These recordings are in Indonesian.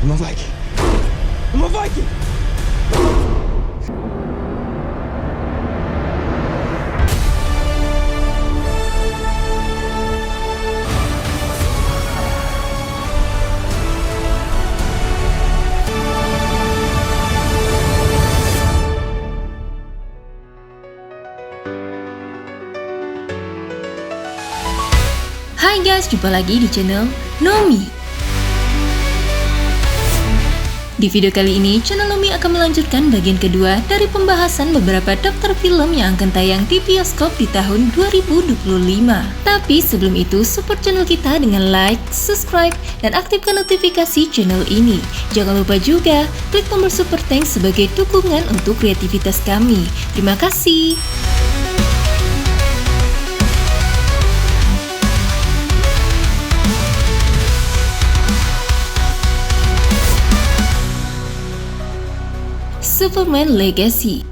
I'm a Viking. I'm a Viking. Hai guys, jumpa lagi di channel Nomi. Di video kali ini, channel Nomi akan melanjutkan bagian kedua dari pembahasan beberapa daftar film yang akan tayang di bioskop di tahun 2025. Tapi sebelum itu, support channel kita dengan like, subscribe, dan aktifkan notifikasi channel ini. Jangan lupa juga klik tombol super thanks sebagai dukungan untuk kreativitas kami. Terima kasih. Superman Legacy.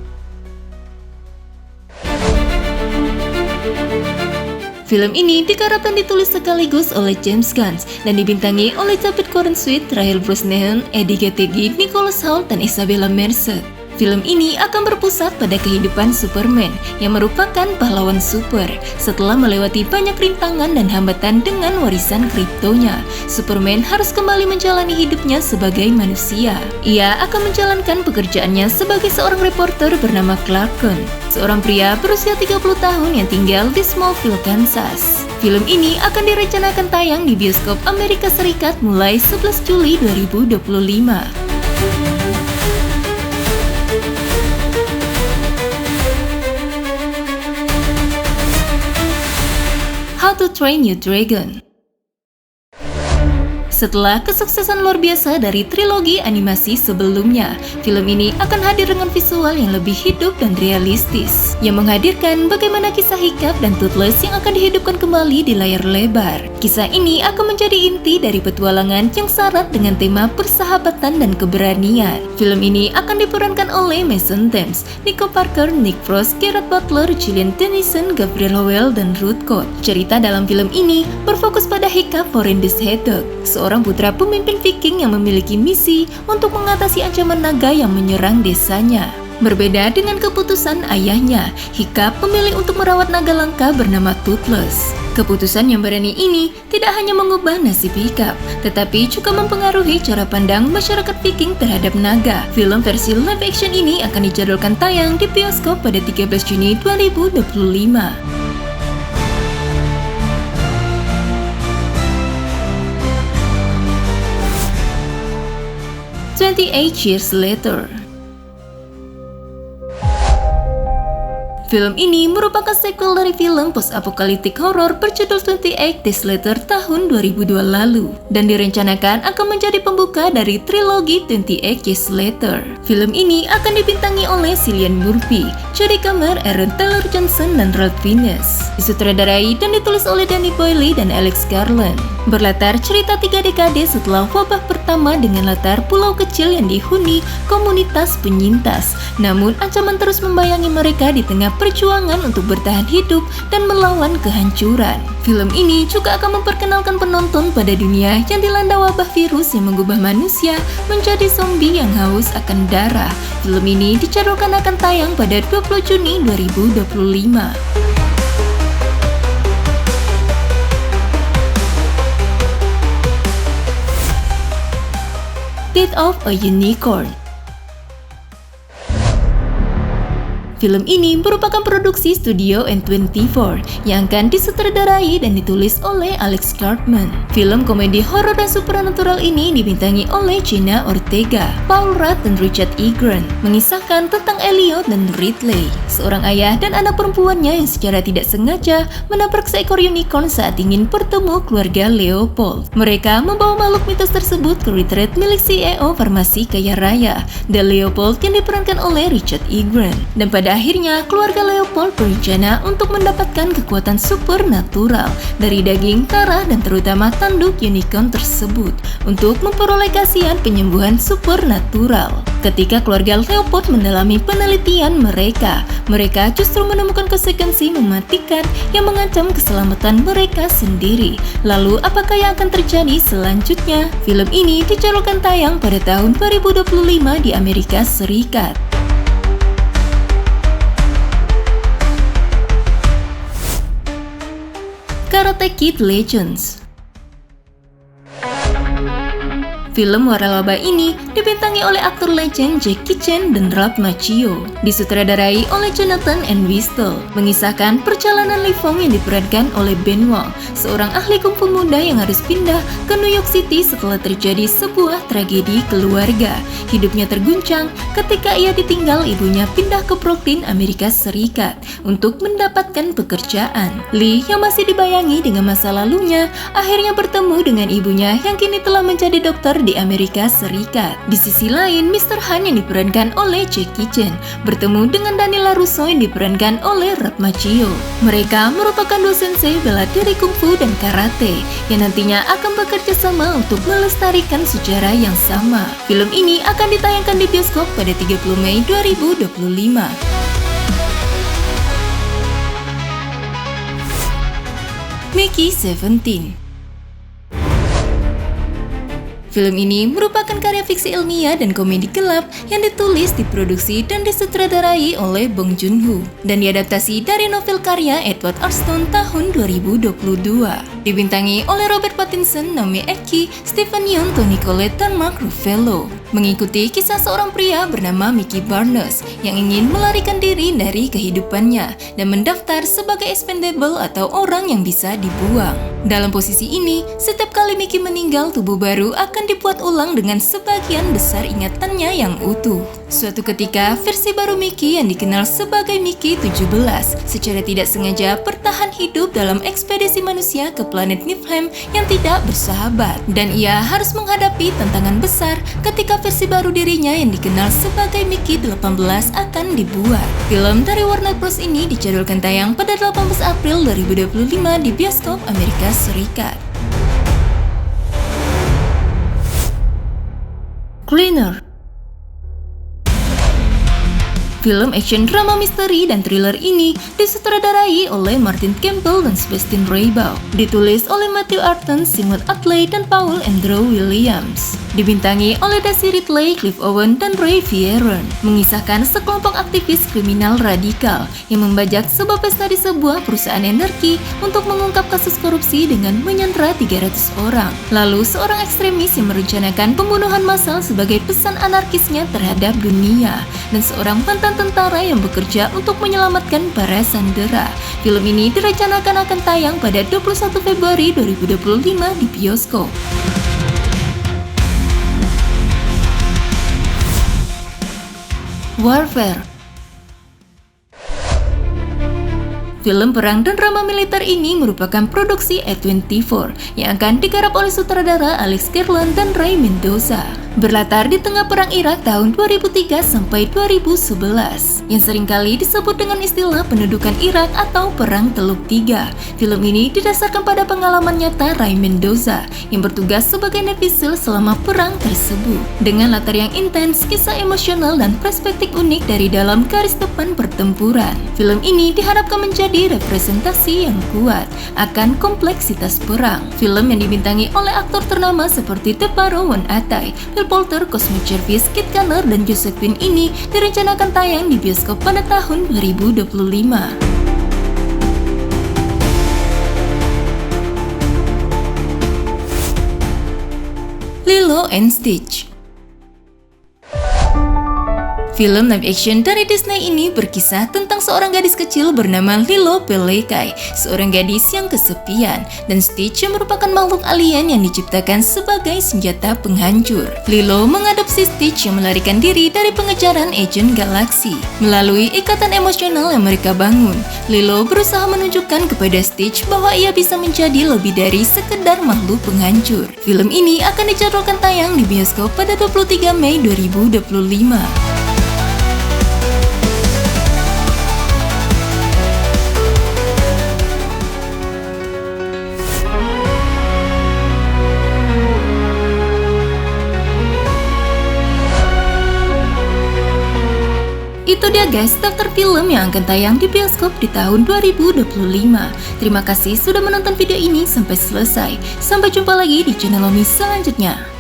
Film ini digarap dan ditulis sekaligus oleh James Gunn dan dibintangi oleh David Corenswet, Rahel Brosnahan, Eddie Gattegi, Nicholas Hoult, dan Isabella Merced. Film ini akan berpusat pada kehidupan Superman yang merupakan pahlawan super. Setelah melewati banyak rintangan dan hambatan dengan warisan kriptonya, Superman harus kembali menjalani hidupnya sebagai manusia. Ia akan menjalankan pekerjaannya sebagai seorang reporter bernama Clark Kent, seorang pria berusia 30 tahun yang tinggal di Smallville, Kansas. Film ini akan direncanakan tayang di bioskop Amerika Serikat mulai 11 Juli 2025. How to Train Your Dragon. Setelah kesuksesan luar biasa dari trilogi animasi sebelumnya, film ini akan hadir dengan visual yang lebih hidup dan realistis, yang menghadirkan bagaimana kisah Hiccup dan Toothless yang akan dihidupkan kembali di layar lebar. Kisah ini akan menjadi inti dari petualangan yang syarat dengan tema persahabatan dan keberanian. Film ini akan diperankan oleh Mason Thames, Nico Parker, Nick Frost, Gerard Butler, Gillian Tennyson, Gabriel Howell, dan Ruth Colt. Cerita dalam film ini berfokus pada Hiccup Horrendous Hedgehog, seorang putra pemimpin Viking yang memiliki misi untuk mengatasi ancaman naga yang menyerang desanya. Berbeda dengan keputusan ayahnya, Hiccup memilih untuk merawat naga langka bernama Toothless. Keputusan yang berani ini tidak hanya mengubah nasib Hiccup, tetapi juga mempengaruhi cara pandang masyarakat Viking terhadap naga. Film versi live action ini akan dijadwalkan tayang di bioskop pada 13 Juni 2025. 28 Years Later. Film ini merupakan sequel dari film post-apokaliptik horor berjudul 28 Days Later tahun 2002 lalu dan direncanakan akan menjadi pembuka dari trilogi 28 Years Later. Film ini akan dibintangi oleh Cillian Murphy, Jodie Comer, Aaron Taylor Johnson, dan Ralph Fiennes. Disutradarai dan ditulis oleh Danny Boyle dan Alex Garland. Berlatar cerita 3 dekade setelah wabah pertama dengan latar pulau kecil yang dihuni komunitas penyintas. Namun ancaman terus membayangi mereka di tengah perjuangan untuk bertahan hidup dan melawan kehancuran. Film ini juga akan memperkenalkan penonton pada dunia yang dilanda wabah virus yang mengubah manusia menjadi zombie yang haus akan darah. Film ini dijadwalkan akan tayang pada 20 Juni 2025. Death of a Unicorn. Film ini merupakan produksi studio N24 yang akan disutradarai dan ditulis oleh Alex Garland. Film komedi horor dan supernatural ini dibintangi oleh Jenna Ortega, Paul Rudd, dan Richard E. Grant, mengisahkan tentang Elliot dan Ridley, seorang ayah dan anak perempuannya yang secara tidak sengaja menabrak seekor unicorn saat ingin bertemu keluarga Leopold. Mereka membawa makhluk mitos tersebut ke retreat milik CEO farmasi kaya raya, The Leopold, yang diperankan oleh Richard E. Grant. Dan pada pada akhirnya keluarga Leopold berencana untuk mendapatkan kekuatan supernatural dari daging, darah, dan terutama tanduk unicorn tersebut untuk memperoleh khasiat penyembuhan supernatural. Ketika keluarga Leopold mendalami penelitian mereka justru menemukan konsekuensi mematikan yang mengancam keselamatan mereka sendiri. Lalu apakah yang akan terjadi selanjutnya? Film ini dijadwalkan tayang pada tahun 2025 di Amerika Serikat. Karate Kid Legends. Film waralaba ini dibintangi oleh aktor legend Jackie Chan dan Ralph Macchio, disutradarai oleh Jonathan Entwistle, mengisahkan perjalanan Li Fong yang diperankan oleh Ben Wong, seorang ahli kungfu muda yang harus pindah ke New York City setelah terjadi sebuah tragedi keluarga. Hidupnya terguncang ketika ia ditinggal ibunya pindah ke Brooklyn, Amerika Serikat untuk mendapatkan pekerjaan. Lee yang masih dibayangi dengan masa lalunya akhirnya bertemu dengan ibunya yang kini telah menjadi dokter di Amerika Serikat. Di sisi lain, Mr. Han yang diperankan oleh Jackie Chan bertemu dengan Daniel LaRusso yang diperankan oleh Ralph Macchio. Mereka merupakan dua sensei bela diri kungfu dan karate yang nantinya akan bekerja sama untuk melestarikan sejarah yang sama. Film ini akan ditayangkan di bioskop pada 30 Mei 2025. Mickey 17. Film ini merupakan karya fiksi ilmiah dan komedi gelap yang ditulis, diproduksi, dan disutradarai oleh Bong Joon-ho dan diadaptasi dari novel karya Edward R. Stone tahun 2022. Dibintangi oleh Robert Pattinson, Naomi Ackie, Stephen Yeun, Toni Collette, dan Mark Ruffalo. Mengikuti kisah seorang pria bernama Mickey Barnes yang ingin melarikan diri dari kehidupannya dan mendaftar sebagai expendable atau orang yang bisa dibuang. Dalam posisi ini, setiap kali Mickey meninggal, tubuh baru akan dibuat ulang dengan sebagian besar ingatannya yang utuh. Suatu ketika, versi baru Mickey yang dikenal sebagai Mickey 17 secara tidak sengaja bertahan hidup dalam ekspedisi manusia ke planet Niflheim yang tidak bersahabat, dan ia harus menghadapi tantangan besar ketika versi baru dirinya yang dikenal sebagai Mickey 18 akan dibuat. Film dari Warner Bros ini dijadwalkan tayang pada 18 April 2025 di bioskop Amerika Serikat. Cleaner. Film action drama misteri dan thriller ini disutradarai oleh Martin Campbell dan Sebastian Reibau, ditulis oleh Matthew Arton, Simon Atley, dan Paul Andrew Williams, dibintangi oleh Daisy Ridley, Cliff Owen, dan Ray Vieron, mengisahkan sekelompok aktivis kriminal radikal yang membajak sebuah pesta di sebuah perusahaan energi untuk mengungkap kasus korupsi dengan menyandera 300 orang. Lalu seorang ekstremis yang merencanakan pembunuhan massal sebagai pesan anarkisnya terhadap dunia, dan seorang mantan tentara yang bekerja untuk menyelamatkan para sandera. Film ini direncanakan akan tayang pada 21 Februari 2025 di bioskop. Warfare. Film perang dan drama militer ini merupakan produksi A24 yang akan digarap oleh sutradara Alex Garland dan Ray Mendoza. Berlatar di tengah perang Irak tahun 2003 sampai 2011 yang seringkali disebut dengan istilah pendudukan Irak atau Perang Teluk Tiga. Film ini didasarkan pada pengalaman nyata Ray Mendoza yang bertugas sebagai netizen selama perang tersebut. Dengan latar yang intens, kisah emosional, dan perspektif unik dari dalam garis depan pertempuran, film ini diharapkan menjadi representasi yang kuat akan kompleksitas perang. Film yang dibintangi oleh aktor ternama seperti Teparo Won-atai, Will Poulter, Cosmo Jervis, Kit Connor, dan Josephine ini direncanakan tayang di bioskop pada tahun 2025. Lilo and Stitch. Film live action dari Disney ini berkisah tentang seorang gadis kecil bernama Lilo Pelekai, seorang gadis yang kesepian, dan Stitch yang merupakan makhluk alien yang diciptakan sebagai senjata penghancur. Lilo mengadopsi Stitch yang melarikan diri dari pengejaran agen galaksi. Melalui ikatan emosional yang mereka bangun, Lilo berusaha menunjukkan kepada Stitch bahwa ia bisa menjadi lebih dari sekedar makhluk penghancur. Film ini akan dijadwalkan tayang di bioskop pada 23 Mei 2025. Itu dia guys, daftar film yang akan tayang di bioskop di tahun 2025. Terima kasih sudah menonton video ini sampai selesai. Sampai jumpa lagi di channel Omi selanjutnya.